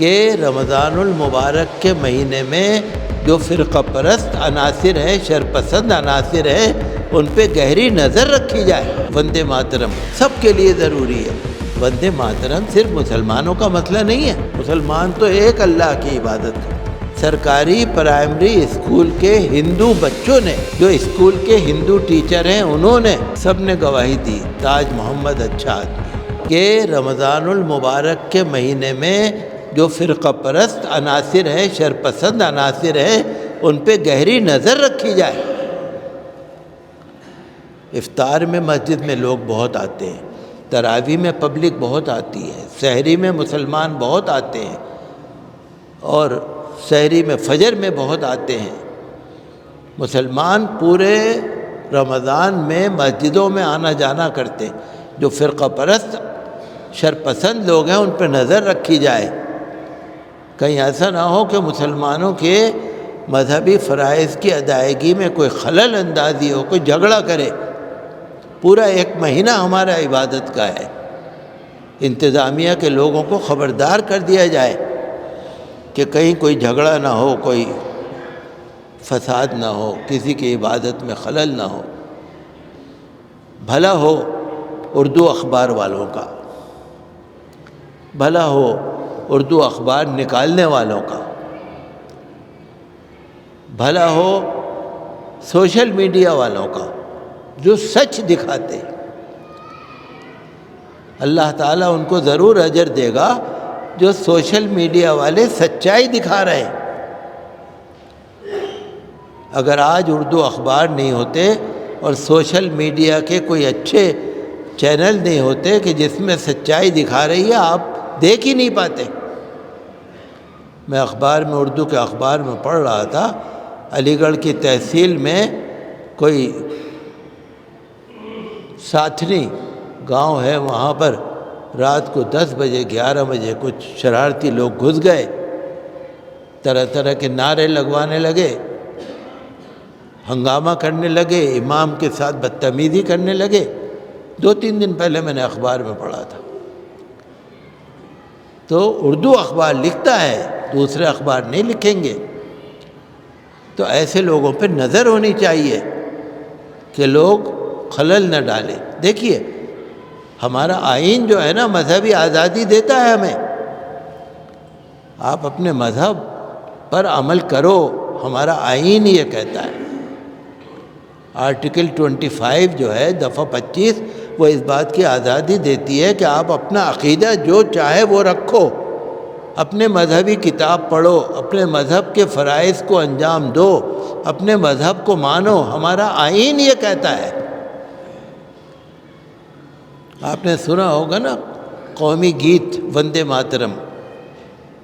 کہ رمضان المبارک کے مہینے میں جو فرقہ پرست عناصر ہیں، شرپسند عناصر ہیں، ان پہ گہری نظر رکھی جائے۔ وندے ماترم سب کے لیے ضروری ہے۔ وندے ماترم صرف مسلمانوں کا مسئلہ نہیں ہے، مسلمان تو ایک اللہ کی عبادت ہے۔ سرکاری پرائمری اسکول کے ہندو بچوں نے، جو اسکول کے ہندو ٹیچر ہیں، انہوں نے سب نے گواہی دی، تاج محمد اچھا آدمی، کہ رمضان المبارک کے مہینے میں جو فرقہ پرست عناصر ہیں، شرپسند عناصر ہیں، ان پہ گہری نظر رکھی جائے۔ افطار میں مسجد میں لوگ بہت آتے ہیں، تراویح میں پبلک بہت آتی ہے، سحری میں مسلمان بہت آتے ہیں، اور سحری میں فجر میں بہت آتے ہیں۔ مسلمان پورے رمضان میں مسجدوں میں آنا جانا کرتے ہیں۔ جو فرقہ پرست شرپسند لوگ ہیں، ان پہ نظر رکھی جائے، کہیں ایسا نہ ہو کہ مسلمانوں کے مذہبی فرائض کی ادائیگی میں کوئی خلل اندازی ہو، کوئی جھگڑا کرے۔ پورا ایک مہینہ ہمارا عبادت کا ہے، انتظامیہ کے لوگوں کو خبردار کر دیا جائے کہ کہیں کوئی جھگڑا نہ ہو، کوئی فساد نہ ہو، کسی کی عبادت میں خلل نہ ہو۔ بھلا ہو اردو اخبار والوں کا، بھلا ہو اردو اخبار نکالنے والوں کا، بھلا ہو سوشل میڈیا والوں کا، جو سچ دکھاتے ہیں۔ اللہ تعالیٰ ان کو ضرور اجر دے گا جو سوشل میڈیا والے سچائی دکھا رہے ہیں۔ اگر آج اردو اخبار نہیں ہوتے اور سوشل میڈیا کے کوئی اچھے چینل نہیں ہوتے کہ جس میں سچائی دکھا رہی ہے، آپ دیکھ ہی نہیں پاتے۔ میں اخبار میں، اردو کے اخبار میں پڑھ رہا تھا، علی گڑھ کی تحصیل میں کوئی ساتھنی گاؤں ہے، وہاں پر رات کو 10 بجے 11 بجے کچھ شرارتی لوگ گھس گئے، طرح طرح کے نعرے لگوانے لگے، ہنگامہ کرنے لگے، امام کے ساتھ بدتمیزی کرنے لگے۔ 2-3 دن پہلے میں نے اخبار میں پڑھا تھا۔ تو اردو اخبار لکھتا ہے، دوسرے اخبار نہیں لکھیں گے۔ تو ایسے لوگوں پہ نظر ہونی چاہیے کہ لوگ خلل نہ ڈالیں۔ دیکھیے، ہمارا آئین جو ہے نا، مذہبی آزادی دیتا ہے ہمیں، آپ اپنے مذہب پر عمل کرو، ہمارا آئین یہ کہتا ہے۔ آرٹیکل 25 جو ہے، دفعہ 25، وہ اس بات کی آزادی دیتی ہے کہ آپ اپنا عقیدہ جو چاہے وہ رکھو، اپنے مذہبی کتاب پڑھو، اپنے مذہب کے فرائض کو انجام دو، اپنے مذہب کو مانو، ہمارا آئین یہ کہتا ہے۔ آپ نے سنا ہوگا نا قومی گیت وندے ماترم،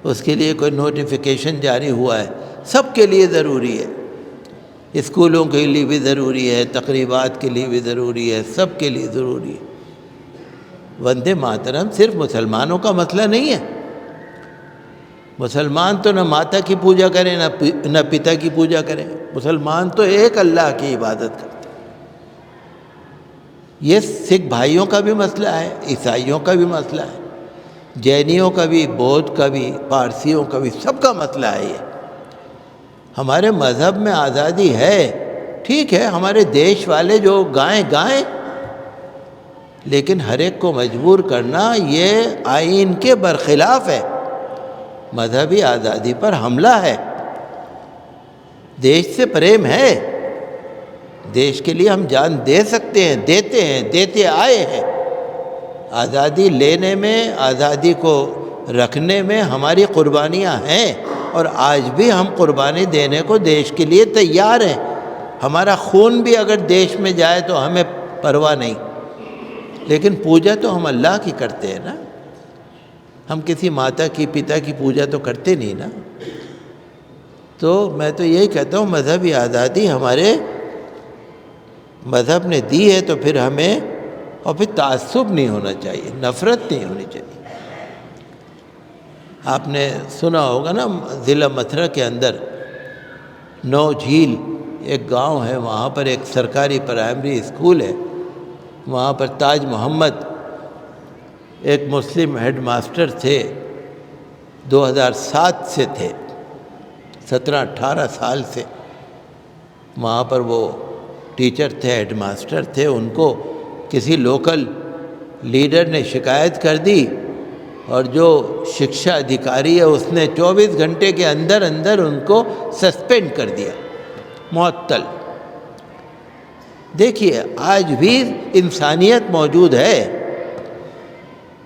اس کے لیے کوئی نوٹیفیکیشن جاری ہوا ہے، سب کے لیے ضروری ہے، اسکولوں کے لیے بھی ضروری ہے، تقریبات کے لیے بھی ضروری ہے، سب کے لیے ضروری ہے۔ وندے ماترم صرف مسلمانوں کا مسئلہ نہیں ہے۔ مسلمان تو نہ ماتا کی پوجا کریں، نہ پتا کی پوجا کریں، مسلمان تو ایک اللہ کی عبادت کرتے ہیں۔ یہ سکھ بھائیوں کا بھی مسئلہ ہے، عیسائیوں کا بھی مسئلہ ہے، جینیوں کا بھی، بودھ کا بھی، پارسیوں کا بھی، سب کا مسئلہ ہے یہ۔ ہمارے مذہب میں آزادی ہے، ٹھیک ہے، ہمارے دیش والے جو گائیں گائیں، لیکن ہر ایک کو مجبور کرنا یہ آئین کے برخلاف ہے، مذہبی آزادی پر حملہ ہے۔ دیش سے پریم ہے، دیش کے لیے ہم جان دے سکتے ہیں، دیتے آئے ہیں۔ آزادی لینے میں، آزادی کو رکھنے میں ہماری قربانیاں ہیں، اور آج بھی ہم قربانی دینے کو دیش کے لیے تیار ہیں۔ ہمارا خون بھی اگر دیش میں جائے تو ہمیں پرواہ نہیں، لیکن پوجا تو ہم اللہ کی کرتے ہیں نا، ہم کسی ماتا کی، پتا کی پوجا تو کرتے نہیں نا۔ تو میں تو یہی کہتا ہوں، مذہبی آزادی ہمارے مذہب نے دی ہے، تو پھر ہمیں، اور پھر تعصب نہیں ہونا چاہیے، نفرت نہیں ہونی چاہیے۔ آپ نے سنا ہوگا نا، ضلع متھرا کے اندر نو جھیل ایک گاؤں ہے، وہاں پر ایک سرکاری پرائمری اسکول ہے، وہاں پر تاج محمد ایک مسلم ہیڈ ماسٹر تھے، 2007 سے تھے، 17-18 سال سے وہاں پر وہ ٹیچر تھے، ہیڈ ماسٹر تھے۔ ان کو کسی لوکل لیڈر نے شکایت کر دی اور جو شکشا ادھیکاری ہے اس نے 24 گھنٹے کے اندر اندر ان کو سسپینڈ کر دیا، معطل۔ دیکھیے آج بھی انسانیت موجود ہے۔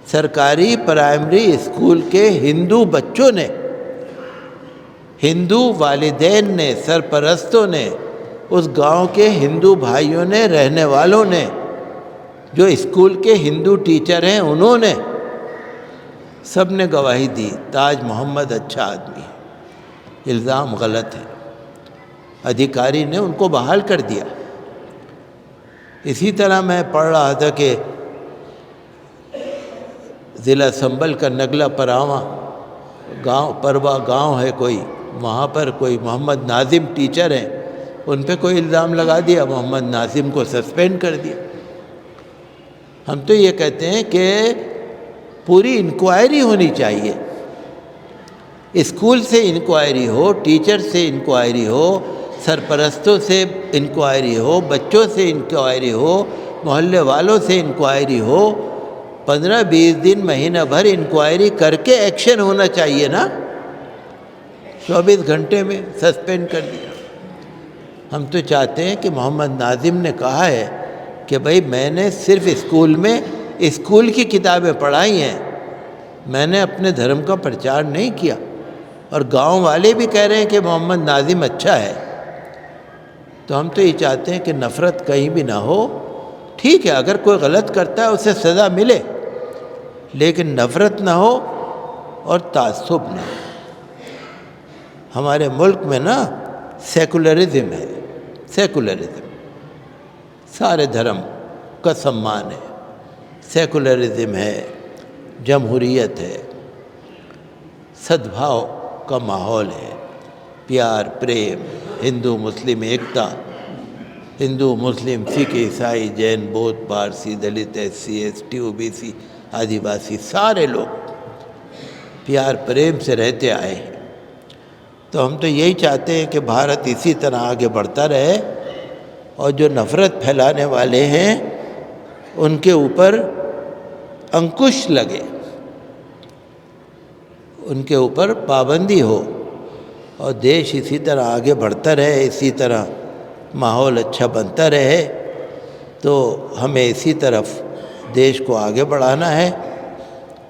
سرکاری پرائمری اسکول کے ہندو بچوں نے، ہندو والدین نے، سرپرستوں نے، اس گاؤں کے ہندو بھائیوں نے، رہنے والوں نے، جو اسکول کے ہندو ٹیچر ہیں انہوں نے، سب نے گواہی دی تاج محمد اچھا آدمی ہے، الزام غلط ہے۔ ادھیکاری نے ان کو بحال کر دیا۔ اسی طرح میں پڑھ رہا تھا کہ ضلع سنبھل کا نگلا پراواں گاؤں، پروا گاؤں ہے کوئی، وہاں پر کوئی محمد ناظم ٹیچر ہیں، ان پہ کوئی الزام لگا دیا، محمد ناظم کو سسپینڈ کر دیا۔ ہم تو یہ کہتے ہیں کہ پوری انکوائری ہونی چاہیے، اسکول سے انکوائری ہو، ٹیچر سے انکوائری ہو، سرپرستوں سے انکوائری ہو، بچوں سے انکوائری ہو، محلے والوں سے انکوائری ہو۔ 15-20 دن، مہینہ بھر انکوائری کر کے ایکشن ہونا چاہیے نا۔ 24 گھنٹے میں سسپینڈ کر دیا۔ ہم تو چاہتے ہیں کہ محمد ناظم نے کہا ہے کہ بھائی میں نے صرف اسکول میں اسکول کی کتابیں پڑھائی ہیں، میں نے اپنے دھرم کا پرچار نہیں کیا، اور گاؤں والے بھی کہہ رہے ہیں کہ محمد ناظم اچھا ہے۔ تو ہم تو یہ چاہتے ہیں کہ نفرت کہیں بھی نہ ہو۔ ٹھیک ہے، اگر کوئی غلط کرتا ہے اسے سزا ملے، لیکن نفرت نہ ہو اور تعصب نہ ہو۔ ہمارے ملک میں نا سیکولرزم ہے، سیکولرزم، سارے دھرم کا سمان ہے، سیکولرزم ہے، جمہوریت ہے، صدبھاؤ کا ماحول ہے، پیار، پریم، ہندو مسلم ایکتا، ہندو مسلم سکھ عیسائی جین بودھ پارسی دلت SC ST OBC آدیواسی سارے لوگ پیار پریم سے رہتے آئے ہیں۔ تو ہم تو یہی چاہتے ہیں کہ بھارت اسی طرح آگے بڑھتا رہے، اور جو نفرت پھیلانے والے ہیں ان کے اوپر انکش لگے، ان کے اوپر پابندی ہو، اور دیش اسی طرح آگے بڑھتا رہے، اسی طرح ماحول اچھا بنتا رہے۔ تو ہمیں اسی طرف دیش کو آگے بڑھانا ہے،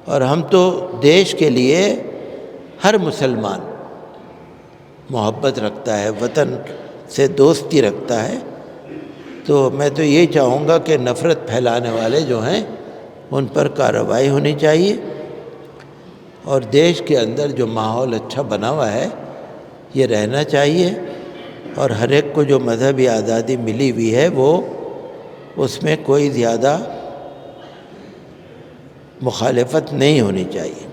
اور ہم تو دیش کے لیے، ہر مسلمان محبت رکھتا ہے، وطن سے دوستی رکھتا ہے۔ تو میں تو یہی چاہوں گا کہ نفرت پھیلانے والے جو ہیں ان پر کارروائی ہونی چاہیے، اور دیش کے اندر جو ماحول اچھا بنا ہوا ہے یہ رہنا چاہیے، اور ہر ایک کو جو مذہبی آزادی ملی ہوئی ہے وہ اس میں کوئی زیادہ مخالفت نہیں ہونی چاہیے۔